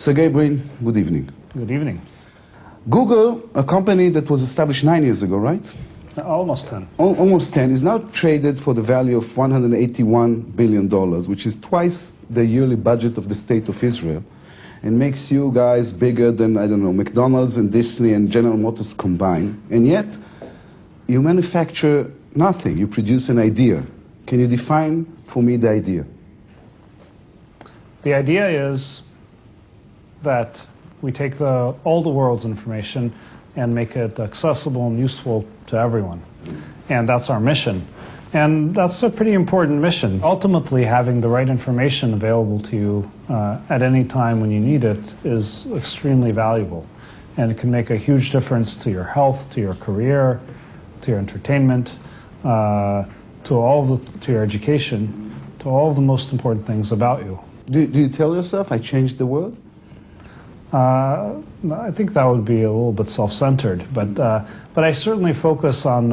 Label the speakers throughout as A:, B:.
A: Sergey Brin, good evening.
B: Good evening.
A: Google, a company that was established 9 years ago, right?
B: Almost 10.
A: Almost 10, is now traded for the value of $181 billion, which is twice the yearly budget of the State of Israel, and makes you guys bigger than, I don't know, McDonald's and Disney and General Motors combined. And yet, you manufacture nothing. You produce an idea. Can you define for me the idea?
B: The idea is that we take all the world's information and make it accessible and useful to everyone. And that's our mission. And that's a pretty important mission. Ultimately, having the right information available to you at any time when you need it is extremely valuable. And it can make a huge difference to your health, to your career, to your entertainment, to your education, to all of the most important things about you.
A: Do you tell yourself, I changed the world?
B: I think that would be a little bit self-centered, but I certainly focus on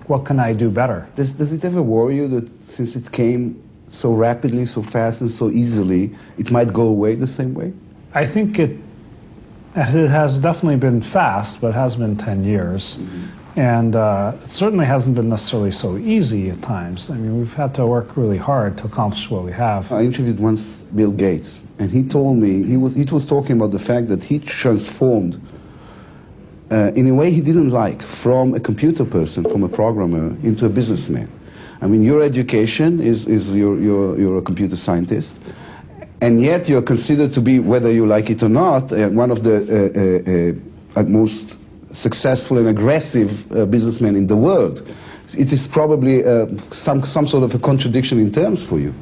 B: what can I do better.
A: Does it ever worry you that since it came so rapidly, so fast, and so easily, it might go away the same way?
B: I think it has definitely been fast, but it has been 10 years. And it certainly hasn't been necessarily so easy at times. I mean, we've had to work really hard to accomplish what we have.
A: I interviewed once Bill Gates, and he told me, he was talking about the fact that he transformed, in a way he didn't like, from a computer person, from a programmer, into a businessman. I mean, your education is you're a computer scientist, and yet you're considered to be, whether you like it or not, one of the most successful and aggressive businessman in the world. It is probably some sort of a contradiction in terms for you.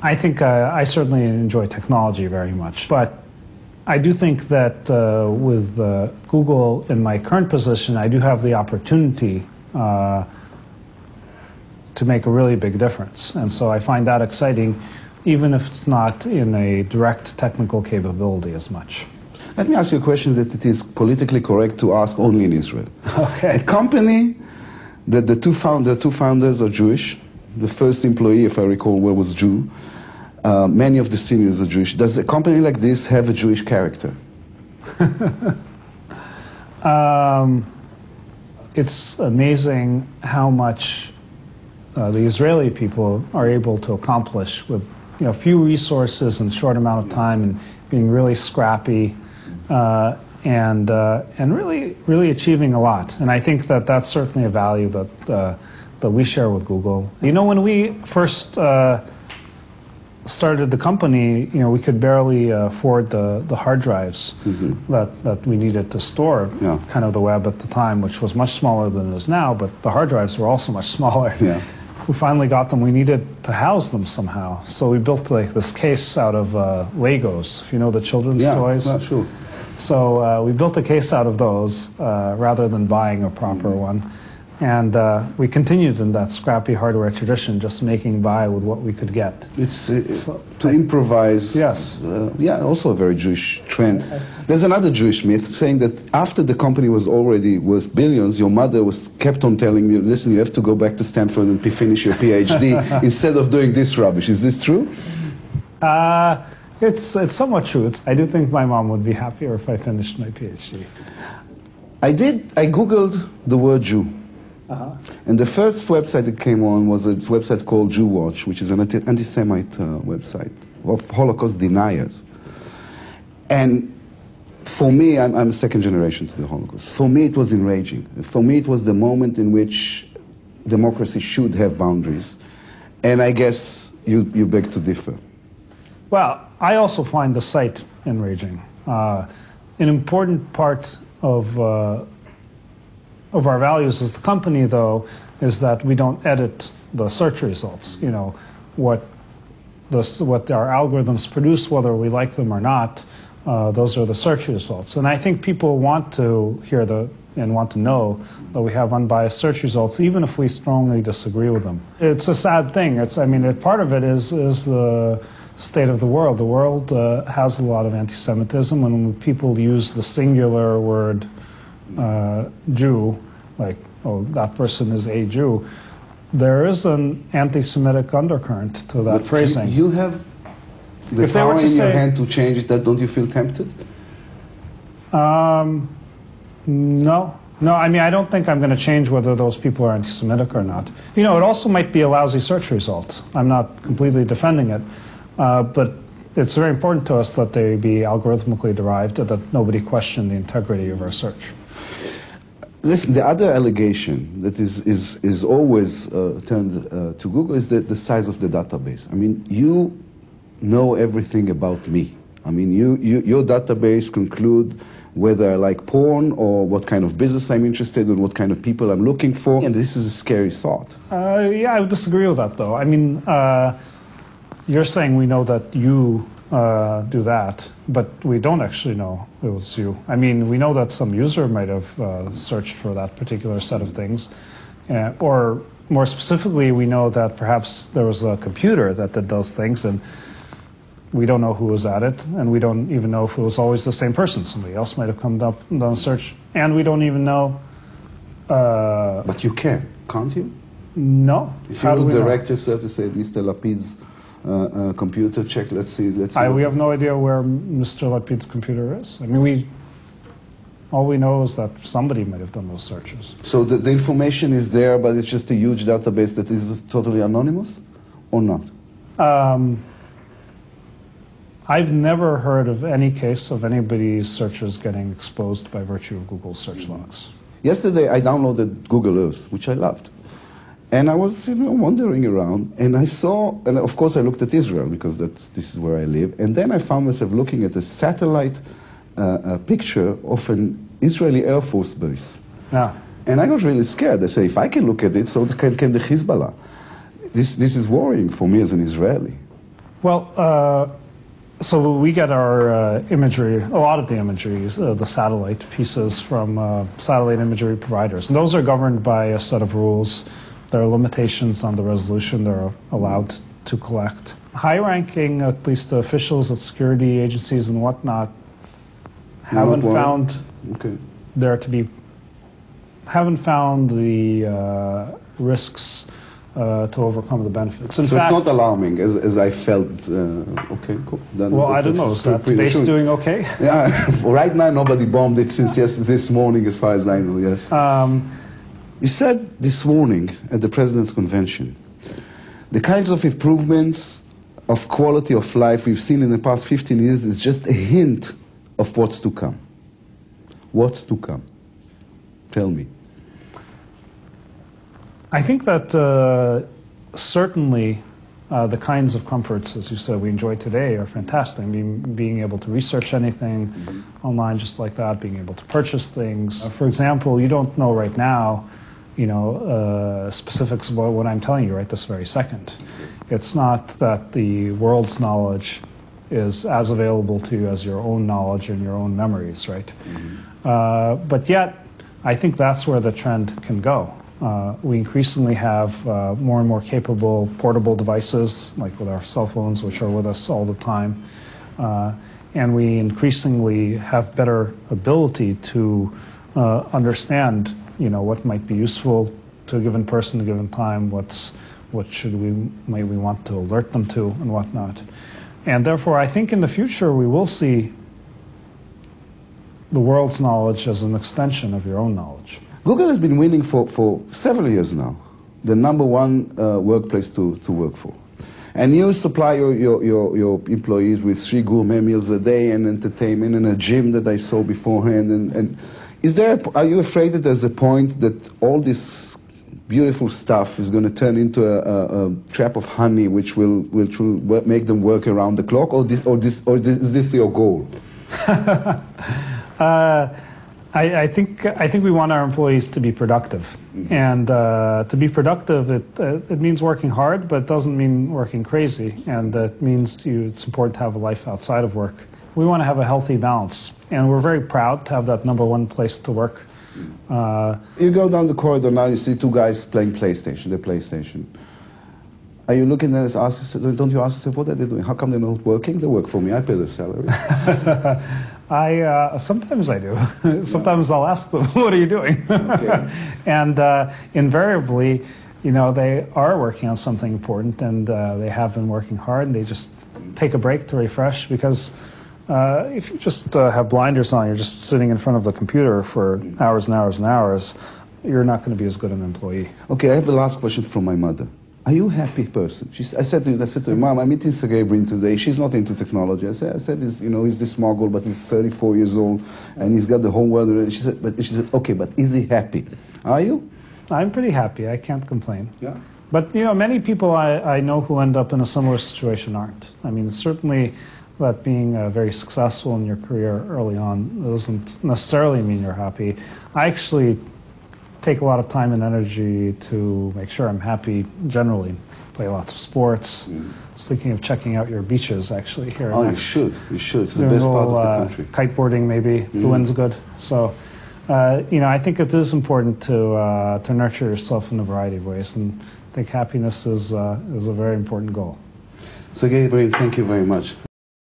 B: I think I certainly enjoy technology very much, but I do think that with Google in my current position, I do have the opportunity to make a really big difference. And so I find that exciting, even if it's not in a direct technical capability as much.
A: Let me ask you a question that it is politically correct to ask only in Israel.
B: Okay.
A: A company that the two founders are Jewish. The first employee, if I recall well, was Jew. Many of the seniors are Jewish. Does a company like this have a Jewish character?
B: It's amazing how much the Israeli people are able to accomplish with few resources in a short amount of time and being really scrappy. And really achieving a lot. And I think that that's certainly a value that we share with Google. You know, when we first started the company, we could barely afford the hard drives that we needed to store kind of the web at the time, which was much smaller than it is now, but the hard drives were also much smaller. Yeah. We finally got them. We needed to house them somehow. So we built like this case out of Legos, if you know the children's toys.
A: Yeah, sure.
B: So we built a case out of those rather than buying a proper one. And we continued in that scrappy hardware tradition, just making by with what we could get.
A: It's to improvise.
B: Yes.
A: Yeah, also a very Jewish trend. There's another Jewish myth saying that after the company was already worth billions, your mother kept on telling you, listen, you have to go back to Stanford and finish your PhD instead of doing this rubbish. Is this true?
B: It's somewhat true. I do think my mom would be happier if I finished my PhD.
A: I Googled the word Jew. And the first website that came on was a website called Jew Watch, which is an anti-Semite website of Holocaust deniers. And for me, I'm second generation to the Holocaust. For me, it was enraging. For me, it was the moment in which democracy should have boundaries. And I guess you beg to differ.
B: Well, I also find the site enraging. An important part of our values as the company, though, is that we don't edit the search results. What our algorithms produce, whether we like them or not, those are the search results. And I think people want to hear and want to know that we have unbiased search results, even if we strongly disagree with them. It's a sad thing. Part of it is the state of the world. The world has a lot of anti-Semitism, and when people use the singular word Jew, like, oh, that person is a Jew, there is an anti-Semitic undercurrent to that phrasing.
A: You have The
B: if they were
A: power
B: to
A: in your
B: say,
A: hand to change it, don't you feel tempted?
B: No. No, I mean, I don't think I'm going to change whether those people are anti-Semitic or not. You know, it also might be a lousy search result. I'm not completely defending it, but it's very important to us that they be algorithmically derived, that nobody question the integrity of our search.
A: Listen, the other allegation that is always turned to Google is the size of the database. I mean, you know everything about me. I mean, your database conclude whether I like porn or what kind of business I'm interested in, what kind of people I'm looking for. And this is a scary thought.
B: Yeah, I would disagree with that, though. I mean, you're saying we know that you do that, but we don't actually know it was you. I mean, we know that some user might have searched for that particular set of things. Or more specifically, we know that perhaps there was a computer that does things, and we don't know who was at it, and we don't even know if it was always the same person. Somebody else might have come up and done a search, and we don't even know.
A: But you can't you?
B: No.
A: If you will direct yourself to say, Mr. Lapid's computer, check, let's see.
B: We have no idea where Mr. Lapid's computer is. I mean, all we know is that somebody might have done those searches.
A: So the information is there, but it's just a huge database that is totally anonymous, or not?
B: I've never heard of any case of anybody's searches getting exposed by virtue of Google search logs.
A: Yesterday, I downloaded Google Earth, which I loved. And I was, wandering around, and I saw, and of course I looked at Israel, because this is where I live, and then I found myself looking at a satellite picture of an Israeli Air Force base.
B: Yeah.
A: And I got really scared. I say, if I can look at it, so can the Hezbollah. This is worrying for me as an Israeli.
B: Well, so we get our imagery, a lot of the imagery, the satellite pieces from satellite imagery providers. And those are governed by a set of rules. There are limitations on the resolution they're allowed to collect. High-ranking, at least officials at security agencies and whatnot, haven't found the risks to overcome the benefits. In fact,
A: it's not alarming, as I felt. Okay, cool. Then
B: well, I don't know. Is that base doing okay?
A: Yeah, right now nobody bombed it since this morning, as far as I know, yes. You said this morning at the President's Convention, the kinds of improvements of quality of life we've seen in the past 15 years is just a hint of what's to come. What's to come? Tell me.
B: I think that certainly the kinds of comforts, as you said, we enjoy today are fantastic. I mean, being able to research anything online just like that, being able to purchase things. For example, you don't know right now, specifics about what I'm telling you right this very second. It's not that the world's knowledge is as available to you as your own knowledge and your own memories, right? But yet, I think that's where the trend can go. We increasingly have more and more capable portable devices, like with our cell phones, which are with us all the time. And we increasingly have better ability to understand, what might be useful to a given person at a given time, what might we want to alert them to, and whatnot. And therefore, I think in the future we will see the world's knowledge as an extension of your own knowledge.
A: Google has been winning for several years now, the #1 workplace to work for. And you supply your employees with 3 gourmet meals a day and entertainment and a gym that I saw beforehand. And are you afraid that there's a point that all this beautiful stuff is going to turn into a trap of honey which will make them work around the clock, or is this your goal?
B: I think we want our employees to be productive, and to be productive, it means working hard, but it doesn't mean working crazy, and it means it's important to have a life outside of work. We want to have a healthy balance, and we're very proud to have that #1 place to work.
A: You go down the corridor now, you see 2 guys playing PlayStation, the PlayStation. Are you looking at us, don't you ask yourself, what are they doing? How come they're not working? They work for me, I pay their salary.
B: Sometimes I do. Sometimes I'll ask them, what are you doing? Okay. And invariably, they are working on something important, and they have been working hard, and they just take a break to refresh, because if you just have blinders on, you're just sitting in front of the computer for hours and hours and hours, you're not going to be as good an employee.
A: Okay, I have the last question from my mother. Are you a happy person? I said to her, Mom, I'm meeting Sergey Brin today. She's not into technology. I said he's, he's this mogul, but he's 34 years old, and he's got the whole world. And she said, okay, but is he happy? Are you?
B: I'm pretty happy. I can't complain.
A: Yeah.
B: But, many people I know who end up in a similar situation aren't. I mean, certainly that being very successful in your career early on doesn't necessarily mean you're happy. I actually take a lot of time and energy to make sure I'm happy generally. Play lots of sports. I was thinking of checking out your beaches, actually, here.
A: Oh,
B: next.
A: you should. It's the best part of the country.
B: Kiteboarding, maybe, if the wind's good. So, I think it is important to nurture yourself in a variety of ways, and I think happiness is a very important goal.
A: Sergey Brin, thank you very much.